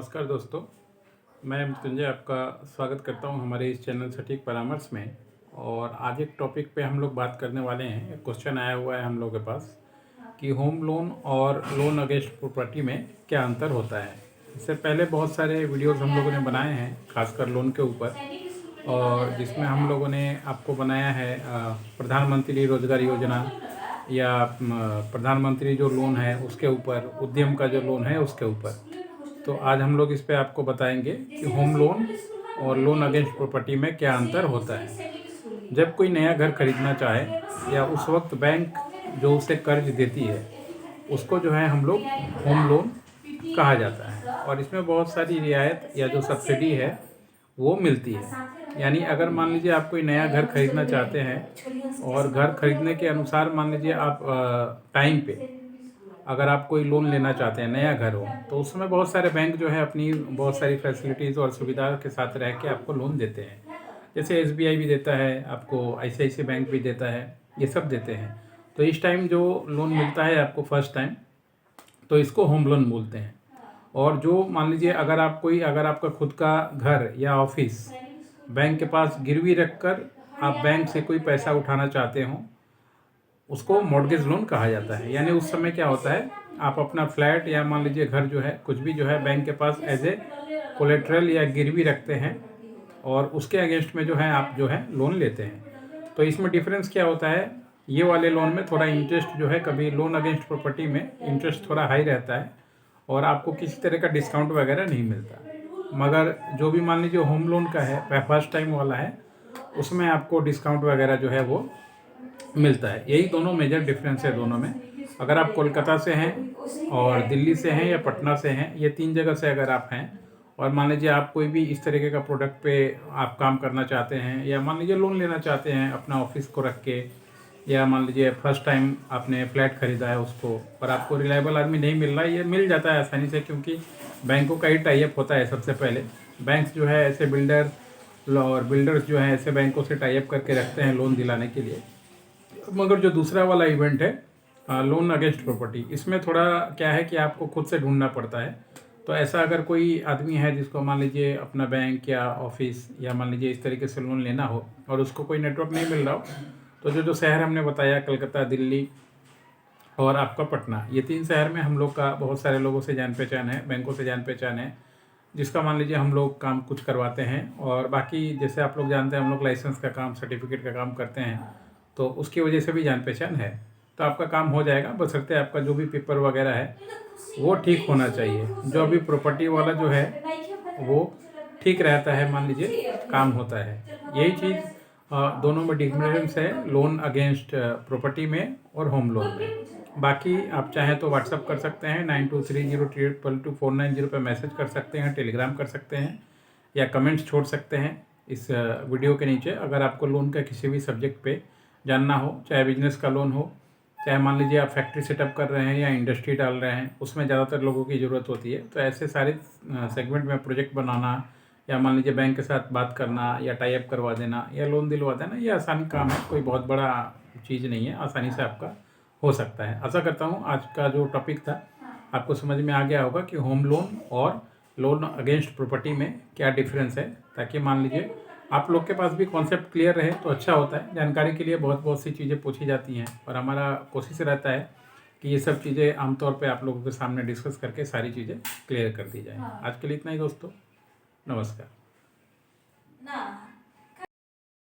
नमस्कार दोस्तों, मैं मृत्युंजय आपका स्वागत करता हूं हमारे इस चैनल सटीक परामर्श में। और आज एक टॉपिक पे हम लोग बात करने वाले हैं। एक क्वेश्चन आया हुआ है हम लोग के पास कि होम लोन और लोन अगेंस्ट प्रॉपर्टी में क्या अंतर होता है। इससे पहले बहुत सारे वीडियोस हम लोगों ने बनाए हैं, खासकर लोन के ऊपर, और जिसमें हम लोगों ने आपको बनाया है प्रधानमंत्री रोजगार योजना या प्रधानमंत्री जो लोन है उसके ऊपर, उद्यम का जो लोन है उसके ऊपर। तो आज हम लोग इस पे आपको बताएंगे कि होम लोन और लोन अगेंस्ट प्रॉपर्टी में क्या अंतर होता है। जब कोई नया घर खरीदना चाहे या उस वक्त बैंक जो उसे कर्ज देती है उसको जो है हम लोग होम लोन कहा जाता है। और इसमें बहुत सारी रियायत या जो सब्सिडी है वो मिलती है। यानी अगर मान लीजिए आप कोई नया घर खरीदना चाहते हैं और घर खरीदने के अनुसार मान लीजिए आप टाइम पे अगर आप कोई लोन लेना चाहते हैं, नया घर हो, तो उस समय बहुत सारे बैंक जो है अपनी बहुत सारी फैसिलिटीज़ और सुविधा के साथ रह के आपको लोन देते हैं। जैसे एसबीआई भी देता है आपको, आईसीआईसीआई बैंक भी देता है, ये सब देते हैं। तो इस टाइम जो लोन मिलता है आपको फर्स्ट टाइम, तो इसको होम लोन बोलते हैं। और जो मान लीजिए अगर आपका खुद का घर या ऑफिस बैंक के पास गिरवी रख कर आप बैंक से कोई पैसा उठाना चाहते हो, उसको मॉर्गेज लोन कहा जाता है। यानी उस समय क्या होता है, आप अपना फ्लैट या मान लीजिए घर जो है, कुछ भी जो है बैंक के पास एज ए कोलेट्रल या गिरवी रखते हैं और उसके अगेंस्ट में जो है आप जो है लोन लेते हैं। तो इसमें डिफरेंस क्या होता है, ये वाले लोन में थोड़ा इंटरेस्ट जो है, कभी लोन अगेंस्ट प्रॉपर्टी में इंटरेस्ट थोड़ा हाई रहता है और आपको किसी तरह का डिस्काउंट वगैरह नहीं मिलता। मगर जो भी मान लीजिए होम लोन का है, फर्स्ट टाइम वाला है, उसमें आपको डिस्काउंट वगैरह जो है वो मिलता है। यही दोनों मेजर डिफरेंस है दोनों में। अगर आप कोलकाता से हैं और दिल्ली से हैं या पटना से हैं, ये 3 जगह से अगर आप हैं और मान लीजिए आप कोई भी इस तरीके का प्रोडक्ट पे आप काम करना चाहते हैं या मान लीजिए लोन लेना चाहते हैं अपना ऑफिस को रख के, या मान लीजिए फर्स्ट टाइम आपने फ्लैट खरीदा है उसको, पर आपको रिलायबल आदमी नहीं मिल रहा है, ये मिल जाता है आसानी से, क्योंकि बैंकों का ही टाइप होता है। सबसे पहले बैंक जो है ऐसे बिल्डर्स जो है ऐसे बैंकों से टाइप करके रखते हैं लोन दिलाने के लिए। मगर जो दूसरा वाला इवेंट है लोन अगेंस्ट प्रॉपर्टी, इसमें थोड़ा क्या है कि आपको खुद से ढूंढना पड़ता है। तो ऐसा अगर कोई आदमी है जिसको मान लीजिए अपना बैंक या ऑफिस या मान लीजिए इस तरीके से लोन लेना हो और उसको कोई नेटवर्क नहीं मिल रहा हो, तो जो जो शहर हमने बताया, कलकत्ता, दिल्ली और आपका पटना, ये 3 शहर में हम लोग का बहुत सारे लोगों से जान पहचान है, बैंकों से जान पहचान है, जिसका मान लीजिए हम लोग काम कुछ करवाते हैं। और बाकी जैसे आप लोग जानते हैं हम लोग लाइसेंस का काम, सर्टिफिकेट का काम करते हैं, तो उसकी वजह से भी जान पहचान है। तो आपका काम हो जाएगा, बशर्ते आपका जो भी पेपर वगैरह है वो ठीक होना चाहिए। जो अभी प्रॉपर्टी वाला जो है वो ठीक रहता है, मान लीजिए काम होता है। यही चीज़ दोनों में डिफरेंस है, लोन अगेंस्ट प्रॉपर्टी में और होम लोन में। बाकी आप चाहें तो व्हाट्सअप कर सकते हैं, 9230222490 पे मैसेज कर सकते हैं, टेलीग्राम कर सकते हैं या कमेंट्स छोड़ सकते हैं इस वीडियो के नीचे। अगर आपको लोन का किसी भी सब्जेक्ट पे जानना हो, चाहे बिजनेस का लोन हो, चाहे मान लीजिए आप फैक्ट्री सेटअप कर रहे हैं या इंडस्ट्री डाल रहे हैं, उसमें ज़्यादातर लोगों की ज़रूरत होती है। तो ऐसे सारे सेगमेंट में प्रोजेक्ट बनाना या मान लीजिए बैंक के साथ बात करना या टाई अप करवा देना या लोन दिलवा देना, ये आसान काम है, कोई बहुत बड़ा चीज़ नहीं है, आसानी से आपका हो सकता है। आशा करता हूँ आज का जो टॉपिक था आपको समझ में आ गया होगा कि होम लोन और लोन अगेंस्ट प्रॉपर्टी में क्या डिफरेंस है, ताकि मान लीजिए आप लोग के पास भी कॉन्सेप्ट क्लियर रहे तो अच्छा होता है। जानकारी के लिए बहुत बहुत सी चीज़ें पूछी जाती हैं और हमारा कोशिश रहता है कि ये सब चीज़ें आमतौर पे आप लोगों के सामने डिस्कस करके सारी चीज़ें क्लियर कर दी जाए। आज के लिए इतना ही दोस्तों, नमस्कार।